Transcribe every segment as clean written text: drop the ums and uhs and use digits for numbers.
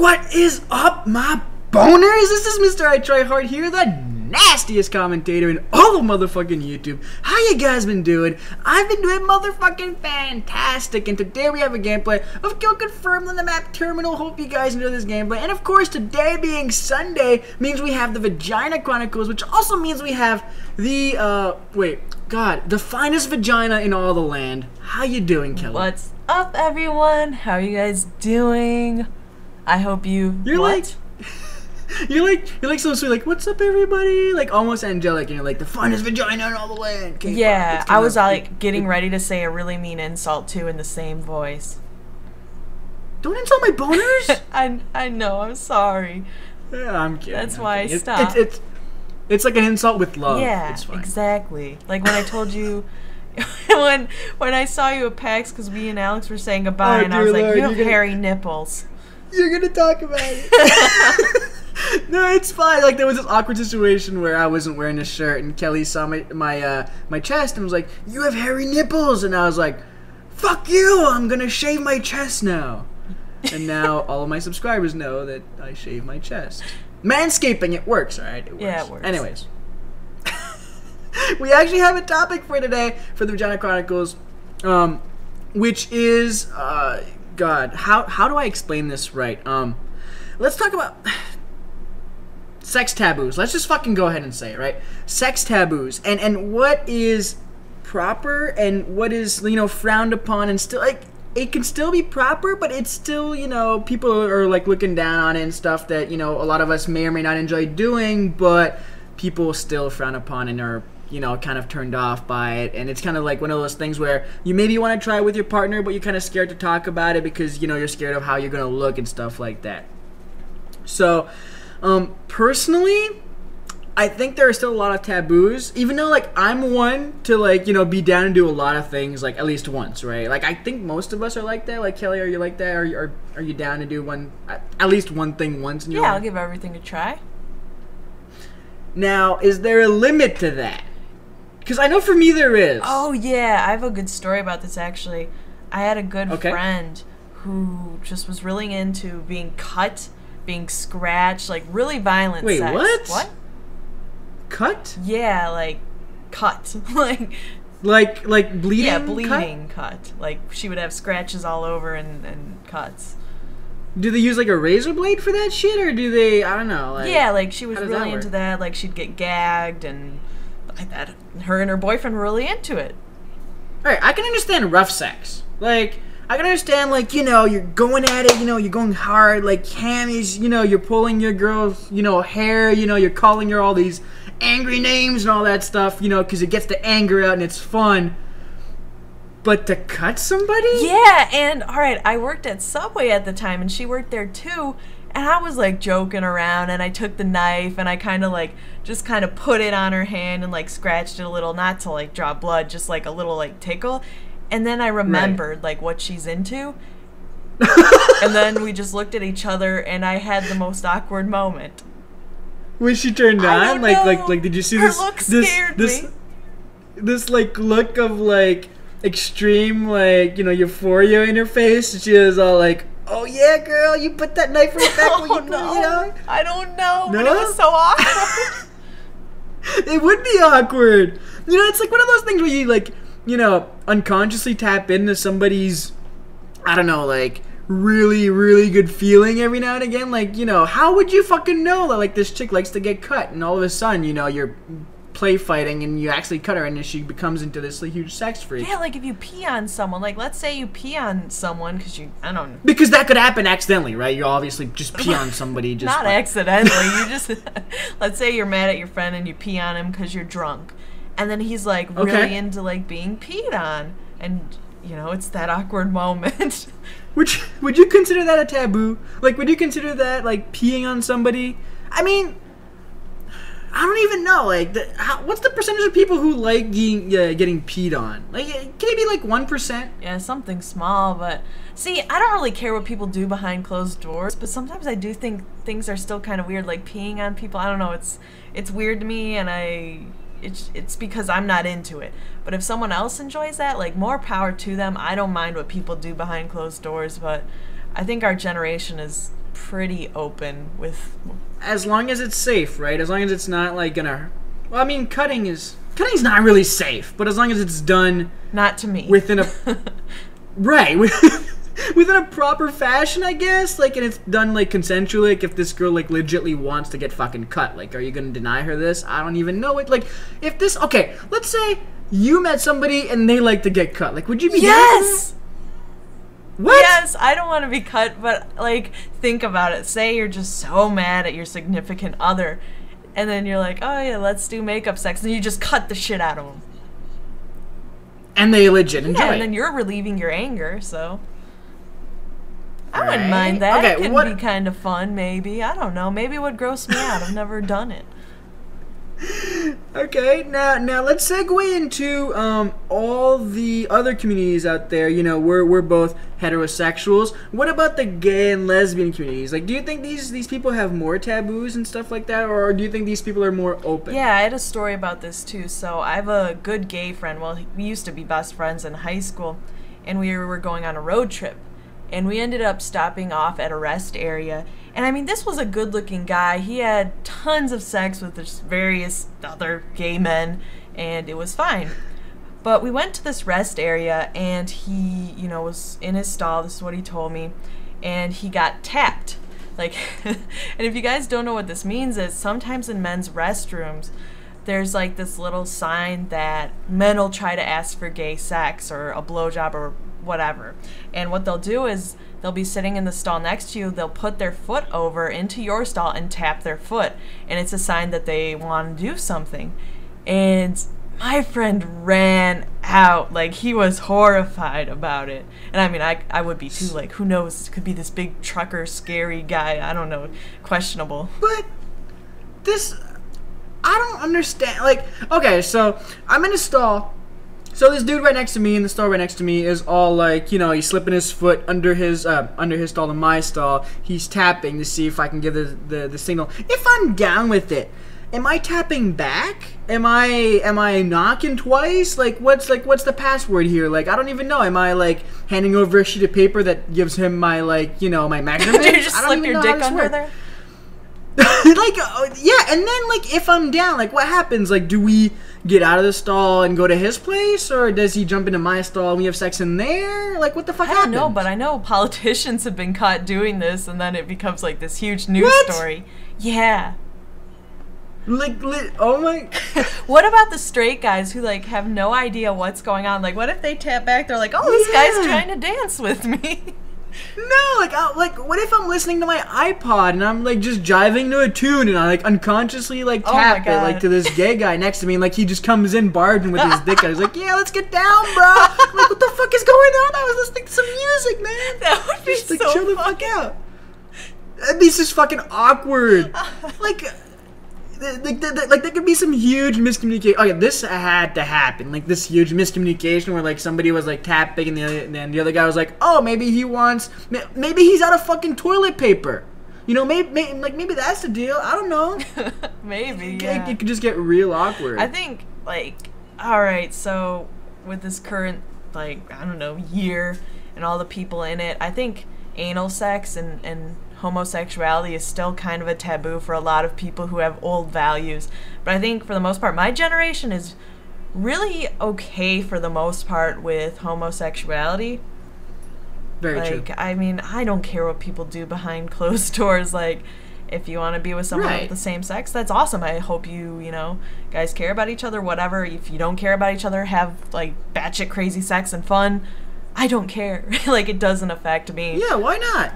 What is up, my boners? This is MrITryHard here, the nastiest commentator in all of motherfucking YouTube. How you guys been doing? I've been doing motherfucking fantastic, and today we have a gameplay of Kill Confirmed on the map Terminal. Hope you guys enjoy this gameplay. And of course, today being Sunday means we have the Vagina Chronicles, which also means we have the, the finest vagina in all the land. How you doing, Kelly? What's up, everyone? How are you guys doing? I hope you're like so sweet, like, what's up, everybody? Like, almost angelic, and you're like, the finest vagina in all the land. Yeah, I was like getting ready to say a really mean insult too in the same voice. Don't insult my boners. I know. I'm sorry. Yeah, I'm kidding. That's why I stopped. It's like an insult with love. Yeah, it's fine. Exactly. Like when I told you. when I saw you at PAX, because me and Alex were saying goodbye, and I was like, you have hairy nipples. You're gonna talk about it. No, it's fine. Like, there was this awkward situation where I wasn't wearing a shirt, and Kelly saw my chest and was like, "You have hairy nipples," and I was like, "Fuck you! I'm gonna shave my chest now." And now all of my subscribers know that I shave my chest. Manscaping, it works, alright? It works. Yeah, it works. Anyways. We actually have a topic for today for the Vagina Chronicles, which is, God, how do I explain this right? Let's talk about sex taboos. Let's just fucking go ahead and say it, right? Sex taboos, and what is proper and what is, you know, frowned upon, and still, like, it can still be proper, but it's still, you know, people are, like, looking down on it and stuff that, you know, a lot of us may or may not enjoy doing, but people still frown upon and are, you know, kind of turned off by it. And it's kind of like one of those things where you maybe want to try it with your partner, but you're kind of scared to talk about it because, you know, you're scared of how you're going to look and stuff like that. So, personally, I think there are still a lot of taboos, even though, like, I'm one to, like, you know, be down and do a lot of things, like, at least once, right? Like, I think most of us are like that. Like, Kelly, are you like that? Are you down to do at least one thing once in your life? Yeah, I'll give everything a try. Now, is there a limit to that? Because I know for me there is. Oh, yeah. I have a good story about this, actually. I had a good friend who just was really into being cut, being scratched, like really violent sex. Wait, what? What? Cut? Yeah, like cut. like bleeding? Yeah, bleeding cut. Like she would have scratches all over and cuts. Do they use like a razor blade for that shit, or do they, I don't know, like, yeah, like she was really into that. Like she'd get gagged and like that. Her and her boyfriend were really into it. Alright, I can understand rough sex. Like, I can understand, like, you know, you're going at it, you know, you're going hard, like, hammies, you know, you're pulling your girl's, you know, hair, you know, you're calling her all these angry names and all that stuff, you know, because it gets the anger out and it's fun. But to cut somebody? Yeah, and, alright, I worked at Subway at the time, and she worked there too, and I was, like, joking around, and I took the knife, and I kind of, like, just kind of put it on her hand and, like, scratched it a little, not to, like, draw blood, just, like, a little, like, tickle. And then I remembered, like, what she's into. And then we just looked at each other, and I had the most awkward moment. When she turned on? Like, did you see her look scared me. This, like, look of, like, extreme, like, you know, euphoria in her face? She was all like, "Oh, yeah, girl, you put that knife right back when you put it on?" I don't know, no? But it was so awkward. It would be awkward. You know, it's like one of those things where you, like, you know, unconsciously tap into somebody's, I don't know, like, really, really good feeling every now and again. Like, you know, how would you fucking know that, like, this chick likes to get cut, and all of a sudden, you know, you're play fighting and you actually cut her and then she becomes into this, like, huge sex freak. Yeah, like if you pee on someone, like, let's say you pee on someone because you, I don't know. Because that could happen accidentally, right? You obviously just pee on somebody. Just not accidentally. You just, let's say you're mad at your friend and you pee on him because you're drunk. And then he's, like, really into, like, being peed on. And, you know, it's that awkward moment. Would you consider that a taboo? Like, would you consider that, like, peeing on somebody? I mean, I don't even know. Like, what's the percentage of people who like getting peed on? Like, can it be, like, 1%? Yeah, something small, but... See, I don't really care what people do behind closed doors, but sometimes I do think things are still kind of weird, like peeing on people. I don't know, it's weird to me, and it's because I'm not into it. But if someone else enjoys that, like, more power to them. I don't mind what people do behind closed doors, but I think our generation is pretty open with. As long as it's safe, right? As long as it's not like gonna. Well, I mean, cutting's not really safe, but as long as it's done. Not to me. Within a. Right. Within a proper fashion, I guess, like, and it's done, like, consensually, like, if this girl, like, legitly wants to get fucking cut, like, are you gonna deny her this? I don't even know it, like, if this, okay, let's say you met somebody and they like to get cut, like, would you be Yes! What? Yes, I don't want to be cut, but, like, think about it. Say you're just so mad at your significant other, and then you're like, oh, yeah, let's do makeup sex, and you just cut the shit out of them. And they legit enjoy Yeah, it. and then you're relieving your anger, so... I wouldn't Right. mind that. Okay, it could what- be kind of fun, maybe. I don't know. Maybe it would gross me out. I've never done it. Okay, now let's segue into all the other communities out there. You know, we're both heterosexuals. What about the gay and lesbian communities? Like, do you think these people have more taboos and stuff like that, or do you think these people are more open? Yeah, I had a story about this too. So I have a good gay friend. Well, we used to be best friends in high school, and we were going on a road trip. And we ended up stopping off at a rest area. And I mean, this was a good-looking guy. He had tons of sex with just various other gay men, and it was fine. But we went to this rest area, and he, you know, was in his stall. This is what he told me. And he got tapped. Like, and if you guys don't know what this means, is sometimes in men's restrooms, there's like this little sign that men will try to ask for gay sex or a blowjob or whatever. And what they'll do is they'll be sitting in the stall next to you, they'll put their foot over into your stall and tap their foot. And it's a sign that they want to do something. And my friend ran out. Like, he was horrified about it. And I mean, I would be too. Like, who knows? It could be this big trucker, scary guy. I don't know. Questionable. But this, I don't understand. Like, okay, so I'm in a stall. So this dude right next to me in the stall right next to me is all like, you know, he's slipping his foot under his stall to my stall. He's tapping to see if I can give the signal. If I'm down with it, am I tapping back? Am I knocking twice? Like what's the password here? Like, I don't even know. Am I like handing over a sheet of paper that gives him my, like, you know, my measurements? Did you just I don't slip even your know how dick this under works. there? Like, yeah, and then, like, if I'm down, like, what happens? Like, do we get out of the stall and go to his place, or does he jump into my stall and we have sex in there? Like, what the fuck I happens? don't know, but I know politicians have been caught doing this, and then it becomes like this huge news What? story. Yeah. Like, oh my... What about the straight guys who, like, have no idea what's going on? Like, what if they tap back? They're like, oh, this guy's Yeah. trying to dance with me. No, like, what if I'm listening to my iPod and I'm, like, just jiving to a tune and I, like, unconsciously, like, Oh my tap it, God. like, to this gay guy next to me and, like, he just comes in barging with his dick out. He's like, yeah, let's get down, bro. I'm like, what the fuck is going on? I was listening to some music, man. That would be Just, like, so chill the fun. fuck out. That'd be just fucking awkward. Like, there could be some huge miscommunication. Okay, this had to happen. Like, this huge miscommunication where, like, somebody was, like, tapping and then the other guy was like, oh, maybe he's out of fucking toilet paper. You know, maybe that's the deal. I don't know. Maybe, It yeah. could just get real awkward. I think, like, alright, so with this current, like, I don't know, year and all the people in it, I think anal sex and homosexuality is still kind of a taboo for a lot of people who have old values. But I think for the most part, my generation is really okay for the most part with homosexuality. Very true. Like, I mean, I don't care what people do behind closed doors. Like, if you want to be with someone Right. with the same sex, that's awesome. I hope you know, guys care about each other, whatever. If you don't care about each other, have, like, batshit crazy sex and fun. I don't care. Like, it doesn't affect me. Yeah, why not?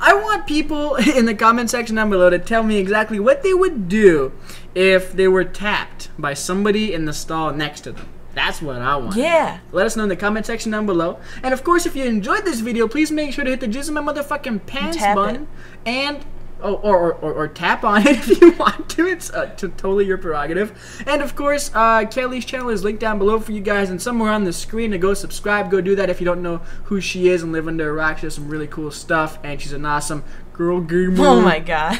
I want people in the comment section down below to tell me exactly what they would do if they were tapped by somebody in the stall next to them. That's what I want. Yeah. Let us know in the comment section down below. And of course, if you enjoyed this video, please make sure to hit the jizz in my motherfucking pants Tap button. it. And or tap on it if you want to. It's totally your prerogative. And of course, Kelly's channel is linked down below for you guys and somewhere on the screen to go subscribe. Go do that if you don't know who she is and live under a rock. She does some really cool stuff, and she's an awesome girl gamer. Oh my god.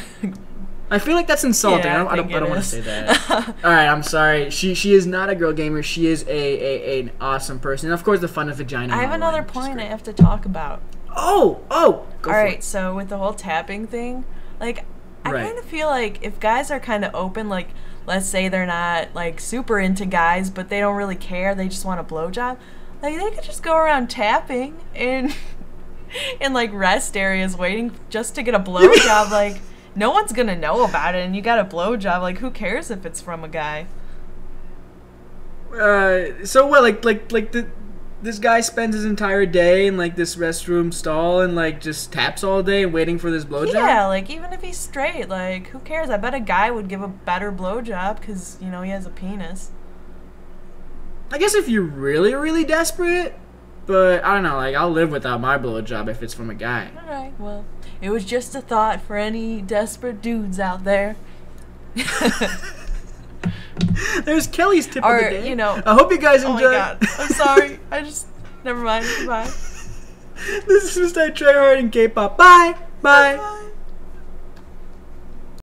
I feel like that's insulting. Yeah, I I think don't it want to is. say that. All right, I'm sorry. She is not a girl gamer. She is an awesome person. And of course, the fun of vagina. I have online, another which is point I great. have to talk about. Oh, go All for right, it. so with the whole tapping thing, like, I Right. kind of feel like if guys are kind of open, like, let's say they're not, like, super into guys, but they don't really care, they just want a blowjob, like, they could just go around tapping in, in, like, rest areas waiting just to get a blowjob. Like, no one's gonna know about it, and you got a blowjob. Like, who cares if it's from a guy? So what? This guy spends his entire day in like this restroom stall and like just taps all day waiting for this blowjob. Yeah, like, even if he's straight, like, who cares? I bet a guy would give a better blowjob because, you know, he has a penis. I guess if you're really, really desperate, but I don't know. Like, I'll live without my blowjob if it's from a guy. All right, well, it was just a thought for any desperate dudes out there. There's Kelly's tip Or, of the day. you know. I hope you guys Oh enjoyed. my god, I'm sorry. Never mind. Goodbye. This is MrITryHard and K-pop. Bye. Bye.